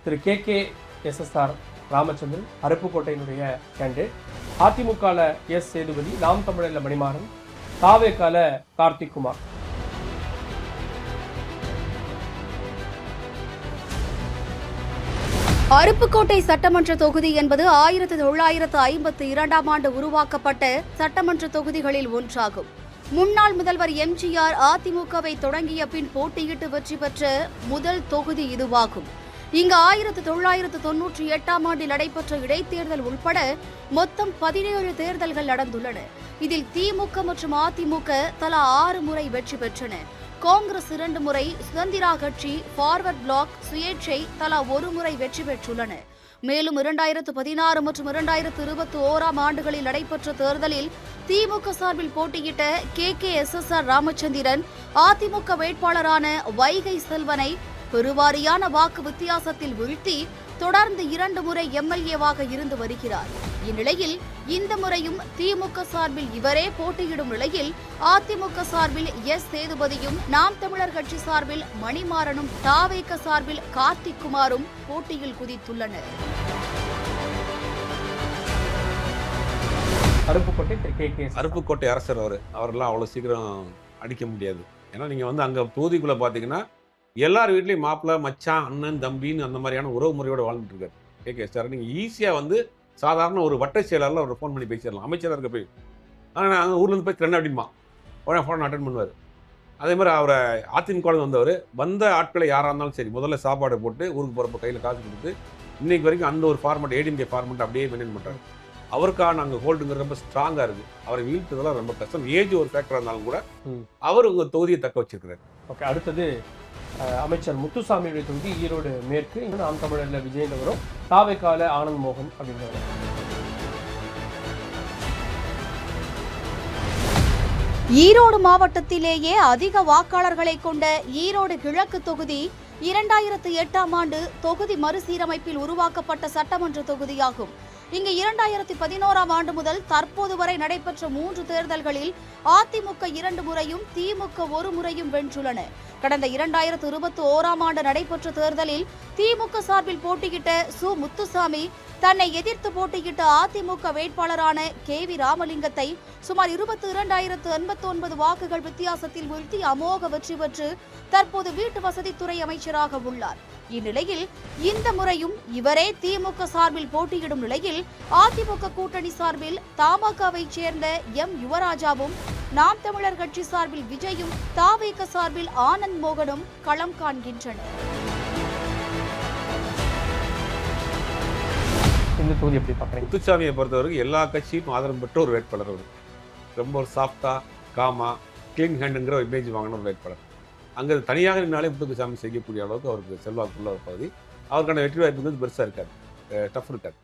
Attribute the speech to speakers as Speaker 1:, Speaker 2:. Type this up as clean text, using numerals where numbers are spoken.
Speaker 1: திரு KKSSR Ramachandran அருப்புக்கோட்டையினுடைய candidate, அதிமுகல S Sethupathi, நாம் தமிழர்ல மணிமாறன், தாவேகால கார்த்திக் குமார்.
Speaker 2: அருப்புக்கோட்டை சட்டமன்ற தொகுதி என்பது 1952ஆம் ஆண்டு உருவாக்கப்பட்ட சட்டமன்ற தொகுதிகளில் ஒன்றாகும். முன்னாள் முதல்வர் எம்ஜிஆர் அதிமுகவை தொடங்கிய பின் போட்டியிட்டு வெற்றி பெற்ற முதல் தொகுதி இதுவாகும். இங்கு 1998ஆம் ஆண்டில் நடைபெற்ற இடைத்தேர்தல் உட்பட மொத்தம் 17 தேர்தல்கள் நடந்துள்ளன. இதில் திமுக மற்றும் அதிமுக தலா 6 முறை வெற்றி பெற்றன. காங்கிரஸ் 2 முறை, சுதந்திரா கட்சி, ஃபார்வர்ட் பிளாக், சுயேட்சை தலா 1 முறை வெற்றி பெற்றுள்ளன. மேலும் 2016 மற்றும் 2021ஆம் ஆண்டுகளில் நடைபெற்ற தேர்தலில் திமுக சார்பில் போட்டியிட்ட KKSSR ராமச்சந்திரன் அதிமுக வேட்பாளரான வைகை செல்வனை பெருவாரியான வாக்கு வித்தியாசத்தில் வீழ்த்தி தொடர்ந்து 2 முறை MLA-வாக இருந்து வருகிறார். இந்நிலையில் இந்த முறையும் திமுக சார்பில் இவரே போட்டியிடும் நிலையில் அதிமுக சார்பில் எஸ் சேதுபதியும், நாம் தமிழர் கட்சி சார்பில் மணிமாறனும், தாவேக சார்பில் கார்த்திக் குமாரும் போட்டியில் குதித்துள்ளனர்.
Speaker 3: அருப்புக்கோட்டை அரசர் அவரெல்லாம் அவ்வளோ சீக்கிரம் அடிக்க முடியாது. ஏன்னா நீங்கள் அங்கே தொகுதிக்குள்ளே பார்த்தீங்கன்னா எல்லார் வீட்லேயும் மாப்பிள்ளை, மச்சான், அண்ணன், தம்பின்னு அந்த மாதிரியான உறவு முறையோடு வாழ்ந்துட்டு இருக்காரு KKSR. நீங்கள் ஈஸியாக சாதாரண ஒரு வட்ட செயலாளர் அவரை ஃபோன் பண்ணி பேசிடலாம், அமைச்சராக இருக்க போய். ஆனால் நாங்கள் ஊர்லேருந்து போய் திறன் அப்படிமா உடனே ஃபோன் அட்டன் பண்ணுவார். அதே மாதிரி அவரை அதிமுக வந்தவர், வந்த ஆட்களை யாராக இருந்தாலும் சரி முதல்ல சாப்பாடு போட்டு ஊருக்கு போகிறப்ப கையில் காசு கொடுத்து இன்றைக்கு வரைக்கும் அந்த ஒரு ஃபார்மெட், ADMK ஃபார்மெட் அப்படியே மெயின்டைன் பண்ணுறாங்க. அவருக்கான அங்கே ஹோல்டுங்கிறது ரொம்ப ஸ்ட்ராங்காக இருக்குது. அவரை வீழ்த்துறதுலாம் ரொம்ப கஷ்டம். ஏஜ் ஒரு ஃபேக்டராக இருந்தாலும் கூட அவர் உங்கள் தொகுதியை தக்க வச்சிருக்கிறார்.
Speaker 1: ஓகே, அடுத்தது அமைச்சர் முத்துசாமியுடைய தொகுதி ஈரோடு மேற்கு. நாம் தமிழர்ல விஜயேந்திரவரும், தாவேகால ஆனந்த் மோகன் அப்படின்றவர்.
Speaker 2: ஈரோடு மாவட்டத்திலேயே அதிக வாக்காளர்களை கொண்ட ஈரோடு கிழக்கு தொகுதி 2008ஆம் ஆண்டு தொகுதி மறுசீரமைப்பில் உருவாக்கப்பட்ட சட்டமன்ற தொகுதியாகும். இங்கு 2011ஆம் ஆண்டு முதல் தற்போது வரை நடைபெற்ற 3 தேர்தல்களில் அதிமுக 2 முறையும் திமுக 1 முறையும் வென்றுள்ளன. கடந்த 2021ஆம் ஆண்டு நடைபெற்ற தேர்தலில் திமுக சார்பில் போட்டியிட்ட முத்துசாமி தன்னை எதிர்த்து போட்டியிட்ட அதிமுக வேட்பாளரான KV ராமலிங்கத்தை சுமார் 22,089 வாக்குகள் வித்தியாசத்தில் வீழ்த்தி அமோக வெற்றி பெற்று தற்போது வீட்டு வசதித்துறை அமைச்சராக உள்ளார். இந்நிலையில் இந்த முறையும் இவரே திமுக சார்பில் போட்டியிடும் நிலையில் அதிமுக கூட்டணி சார்பில் தமாகவை சேர்ந்த யுவராஜாவும், நாம் தமிழர் கட்சி சார்பில் விஜயும், தாவேக சார்பில் ஆனந்த் மோகனும் களம் காண்கின்றனர்.
Speaker 1: இந்த தொகுதி எப்படி பார்க்குறீங்க?
Speaker 3: முத்துசாமியை பொறுத்தவரைக்கும் எல்லா கட்சியும் ஆதரவு பெற்ற ஒரு வேட்பாளர். அவர் ரொம்ப ஒரு சாஃப்டா, காமா, கிளீன் ஹேண்டுங்கிற ஒரு இமேஜ் வாங்கின ஒரு வேட்பாளர். அங்கே தனியாக நின்னாலே முத்துசாமி செய்யக்கூடிய அளவுக்கு அவருக்கு செல்வாக்குள்ள ஒரு பகுதி. அவருக்கான வெற்றி வாய்ப்பு பெருசாக இருக்காது, டஃப் இருக்காது.